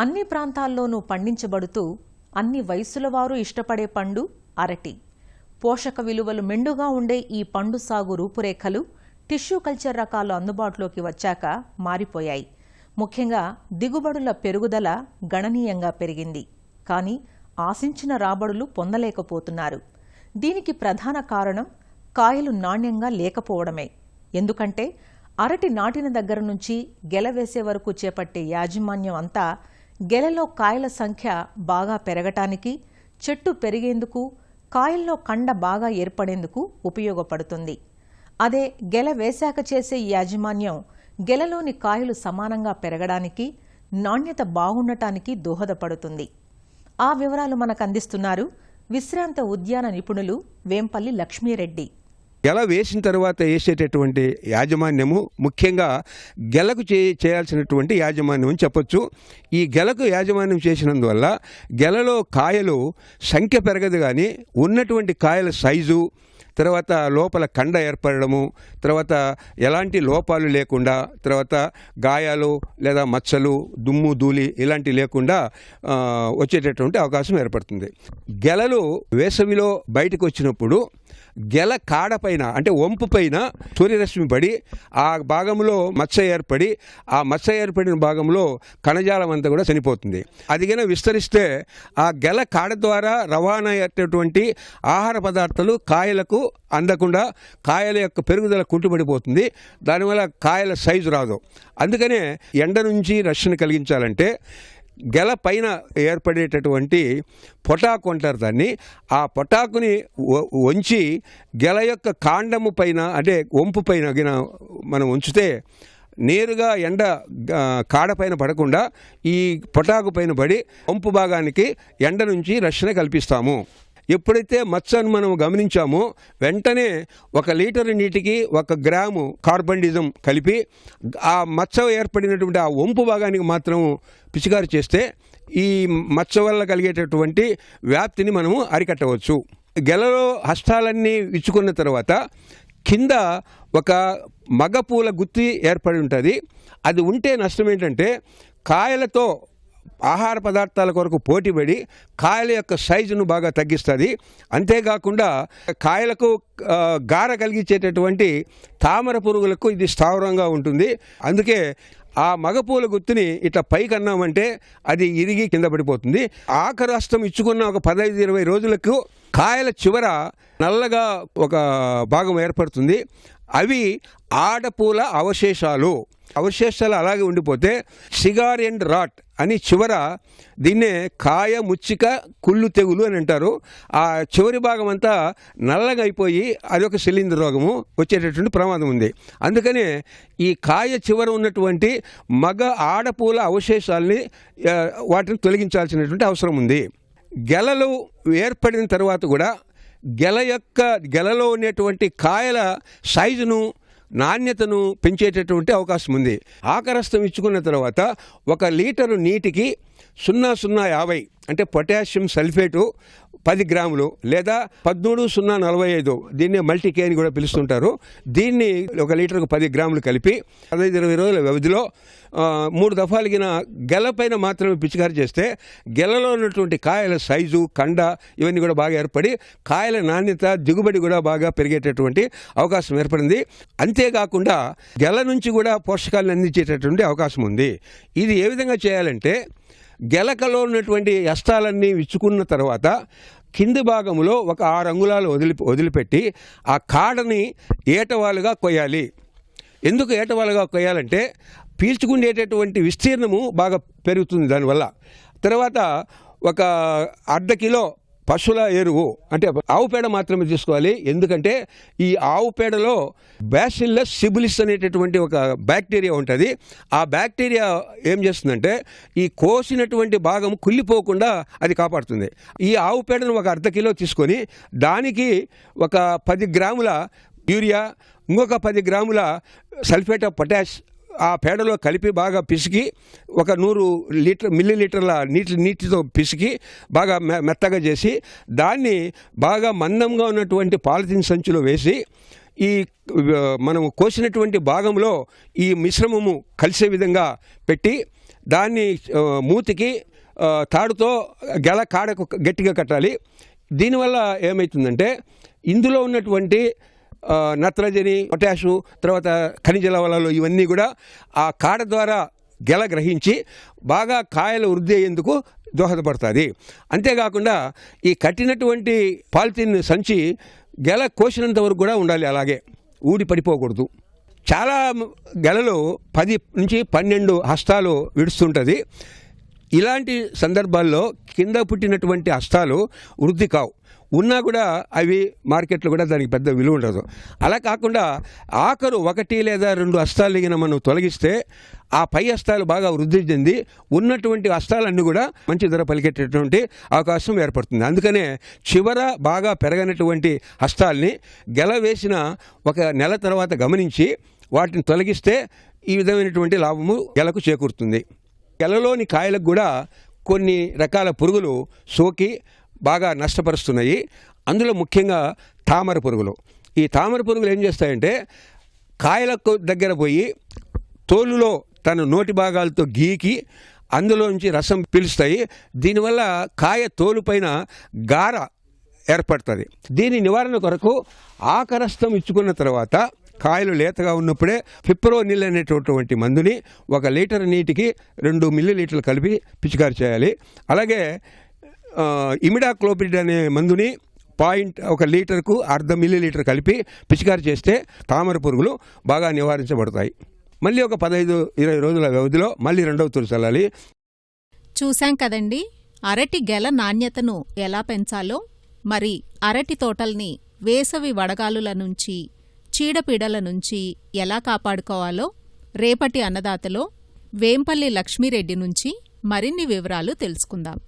అన్ని ప్రాంతాల్లోనూ పండించబడుతూ అన్ని వయసుల వారు ఇష్టపడే పండు అరటి. పోషక విలువలు మెండుగా ఉండే ఈ పండు సాగు రూపురేఖలు టిష్యూ కల్చర్ రకాలు అందుబాటులోకి వచ్చాక మారిపోయాయి. ముఖ్యంగా దిగుబడుల పెరుగుదల గణనీయంగా పెరిగింది. కానీ ఆశించిన రాబడులు పొందలేకపోతున్నారు. దీనికి ప్రధాన కారణం కాయలు నాణ్యంగా లేకపోవడమే. ఎందుకంటే అరటి నాటిన దగ్గర నుంచి గెల వేసే వరకు చేపట్టే యాజమాన్యం అంతా గెలలో కాయల సంఖ్య బాగా పెరగటానికి, చెట్టు పెరిగేందుకు, కాయల్లో కండ బాగా ఏర్పడేందుకు ఉపయోగపడుతుంది. అదే గెల వేశాక చేసే యాజమాన్యం గెలలోని కాయలు సమానంగా పెరగడానికి, నాణ్యత బాగుండటానికి దోహదపడుతుంది. ఆ వివరాలు మనకు అందిస్తున్నారు విశ్రాంత ఉద్యాన నిపుణులు వేంపల్లి లక్ష్మీరెడ్డి. గెల వేసిన తర్వాత వేసేటటువంటి యాజమాన్యము ముఖ్యంగా గెలకు చేయాల్సినటువంటి యాజమాన్యం అని చెప్పొచ్చు. ఈ గెలకు యాజమాన్యం చేసినందువల్ల గెలలో కాయలు సంఖ్య పెరగదు, కానీ ఉన్నటువంటి కాయల సైజు, తర్వాత లోపల కండ ఏర్పడము, తర్వాత ఎలాంటి లోపాలు లేకుండా, తర్వాత గాయాలు లేదా మచ్చలు, దుమ్ము ధూళి ఇలాంటివి లేకుండా వచ్చేటటువంటి అవకాశం ఏర్పడుతుంది. గెలలు వేసవిలో బయటకు వచ్చినప్పుడు గెల కాడపైన అంటే వంపు పైన సూర్యరశ్మి పడి ఆ భాగంలో మచ్చ ఏర్పడి, ఆ మచ్చ ఏర్పడిన భాగంలో కణజాలం అంతా కూడా చనిపోతుంది. అది కనుక విస్తరిస్తే ఆ గెల కాడ ద్వారా రవాణా అయ్యేటటువంటి ఆహార పదార్థాలు కాయలకు అందకుండా కాయల యొక్క పెరుగుదల కుంటుపడిపోతుంది. దానివల్ల కాయల సైజు రాదు. అందుకనే ఎండ నుంచి రక్షణ కలిగించాలంటే గెల పైన ఏర్పడేటటువంటి పొటాకు అంటారు దాన్ని. ఆ పొటాకుని వంచి గెల యొక్క కాండము పైన అంటే వంపు పైన మనం ఉంచితే నేరుగా ఎండ కాడపైన పడకుండా ఈ పొటాకు పైన పడి వంపు భాగానికి ఎండ నుంచి రక్షణ కల్పిస్తాము. ఎప్పుడైతే మచ్చను మనం గమనించామో వెంటనే 1 లీటరు నీటికి 1 గ్రాము కార్బండిజం కలిపి ఆ మచ్చ ఏర్పడినటువంటి ఆ వంపు భాగానికి మాత్రం పిచికారి చేస్తే ఈ మచ్చ వల్ల కలిగేటటువంటి వ్యాప్తిని మనము అరికట్టవచ్చు. గెలలో హస్తాలన్నీ విచ్చుకున్న తర్వాత కింద ఒక మగపూల గుత్తి ఏర్పడి ఉంటుంది. అది ఉంటే నష్టం ఏంటంటే కాయలతో ఆహార పదార్థాల కొరకు పోటీపడి కాయల యొక్క సైజును బాగా తగ్గిస్తుంది. అంతేకాకుండా కాయలకు గార కలిగించేటటువంటి తామర పురుగులకు ఇది స్థావరంగా ఉంటుంది. అందుకే ఆ మగపూల గుత్తిని ఇట్లా పైకి అన్నామంటే అది ఇరిగి కింద పడిపోతుంది. ఆఖరి హస్తం ఇచ్చుకున్న ఒక 15-20 రోజులకు కాయల చివర నల్లగా ఒక భాగం ఏర్పడుతుంది. అవి ఆడపూల అవశేషాలు అలాగే ఉండిపోతే సిగార్ అండ్ రాట్ అని చివర దీన్నే కాయ ముచ్చిక కుళ్ళు తెగులు అని అంటారు. ఆ చివరి భాగం అంతా నల్లగా అయిపోయి అదొక శిలీంధ్ర రోగము వచ్చేటటువంటి ప్రమాదం ఉంది. అందుకనే ఈ కాయ చివర ఉన్నటువంటి మగ ఆడపూల అవశేషాలని వాటిని తొలగించాల్సినటువంటి అవసరం ఉంది. గెలలు ఏర్పడిన తర్వాత కూడా గెలలో ఉన్నటువంటి కాయల సైజును నాణ్యతను పెంచేటటువంటి అవకాశం ఉంది. ఆకరస్తం ఇచ్చుకున్న తర్వాత 1 లీటరు నీటికి 0.050 అంటే పొటాషియం సల్ఫేటు 10 గ్రాములు లేదా 13.045 దీన్ని మల్టీకే అని కూడా పిలుస్తుంటారు. దీన్ని 1 లీటర్కు 10 గ్రాములు కలిపి 15-20 రోజుల వ్యవధిలో 3 దఫాలగిన గెలపైన మాత్రమే పిచికారి చేస్తే గెలలో ఉన్నటువంటి కాయల సైజు, కండ ఇవన్నీ కూడా బాగా ఏర్పడి కాయల నాణ్యత, దిగుబడి కూడా బాగా పెరిగేటటువంటి అవకాశం ఏర్పడింది. అంతేకాకుండా గెల నుంచి కూడా పోషకాలను అందించేటటువంటి అవకాశం ఉంది. ఇది ఏ విధంగా చేయాలంటే గెలకలో ఉన్నటువంటి హస్తాలన్నీ విచ్చుకున్న తర్వాత కింది భాగంలో ఒక 6 అంగుళాలు వదిలిపెట్టి ఆ కాడని ఏటవాలుగా కొయ్యాలి. ఎందుకు ఏటవాలుగా కొయ్యాలంటే పీల్చుకునేటటువంటి విస్తీర్ణము బాగా పెరుగుతుంది దానివల్ల. తర్వాత 1/2 కిలో పశువుల ఎరువు అంటే ఆవు పేడ మాత్రమే తీసుకోవాలి. ఎందుకంటే ఈ ఆవు పేడలో బ్యాసిల్లస్ సిబిలిస్ అనేటటువంటి ఒక బ్యాక్టీరియా ఉంటుంది. ఆ బ్యాక్టీరియా ఏం చేస్తుందంటే ఈ కోసినటువంటి భాగం కుళ్ళిపోకుండా అది కాపాడుతుంది. ఈ ఆవు పేడను 1/2 కిలో తీసుకొని దానికి 10 గ్రాముల యూరియా, ఇంకొక 10 గ్రాముల సల్ఫేట్ ఆఫ్ పొటాష్ ఆ పేడలో కలిపి బాగా పిసికి 100 మిల్లీలీటర్ల నీటితో పిసికి బాగా మెత్తగా చేసి దాన్ని బాగా మందంగా ఉన్నటువంటి పాలిథిన్ సంచిలో వేసి ఈ మనం కోసినటువంటి భాగంలో ఈ మిశ్రమము కలిసే విధంగా పెట్టి దాన్ని మూతికి తాడుతో గెల కాడకు గట్టిగా కట్టాలి. దీనివల్ల ఏమవుతుందంటే ఇందులో ఉన్నటువంటి నత్రజని, పొటాషు, తర్వాత ఖనిజ లవణాలు ఇవన్నీ కూడా ఆ కాడ ద్వారా గెల గ్రహించి బాగా కాయలు వృద్ధి అయ్యేందుకు దోహదపడుతుంది. అంతేకాకుండా ఈ కట్టినటువంటి పాలిథిన్ సంచి గెల కోసినంత వరకు కూడా ఉండాలి, అలాగే ఊడి పడిపోకూడదు. చాలా గెలలో 10 నుంచి 12 హస్తాలు విడుస్తుంటుంది. ఇలాంటి సందర్భాల్లో కింద పుట్టినటువంటి హస్తాలు వృద్ధి కావు, ఉన్నా కూడా అవి మార్కెట్లో కూడా దానికి పెద్ద విలువ ఉండదు. అలా కాకుండా ఆఖరు 1 లేదా 2 హస్తాలు మనం తొలగిస్తే ఆ పై హస్తాలు బాగా వృద్ధి చెంది ఉన్నటువంటి హస్తాలన్నీ కూడా మంచి ధర పలికేటటువంటి అవకాశం ఏర్పడుతుంది. అందుకనే చివర బాగా పెరగనటువంటి హస్తాల్ని గెల వేసిన 1 నెల తర్వాత గమనించి వాటిని తొలగిస్తే ఈ విధమైనటువంటి లాభము గెలకు చేకూరుతుంది. గెలలోని కాయలకు కూడా కొన్ని రకాల పురుగులు సోకి బాగా నష్టపరుస్తున్నాయి. అందులో ముఖ్యంగా తామర పురుగులు. ఈ తామర పురుగులు ఏం చేస్తాయంటే కాయలకు దగ్గర పోయి తోలులో తన నోటి భాగాలతో గీకి అందులోంచి రసం పీలుస్తాయి. దీనివల్ల కాయ తోలు పైన గార ఏర్పడుతుంది. దీని నివారణ కొరకు ఆకరస్తం ఇచ్చుకున్న తర్వాత కాయలు లేతగా ఉన్నప్పుడే ఫిప్రోనిల్ అనేటటువంటి మందుని 1 లీటర్ నీటికి 2 మిల్లీలీటర్లు కలిపి పిచికారి చేయాలి. అలాగే ఇమిడాక్లోపిడ్ అనే మందుని 1 లీటర్కు 0.5 మిల్లీలీటర్ కలిపి పిచికారి చేస్తే తామర పురుగులు బాగా నివారించబడతాయి. మళ్ళీ ఒక 15-20 రోజుల వ్యవధిలో మళ్ళీ రెండవ తూరు చల్లాలి. చూశాం కదండి అరటి గెల నాణ్యతను ఎలా పెంచాలో. మరి అరటి తోటల్ని వేసవి వడగాలుల నుంచి, చీడపీడల నుంచి ఎలా కాపాడుకోవాలో రేపటి అన్నదాతలో వేంపల్లి లక్ష్మీరెడ్డి నుంచి మరిన్ని వివరాలు తెలుసుకుందాం.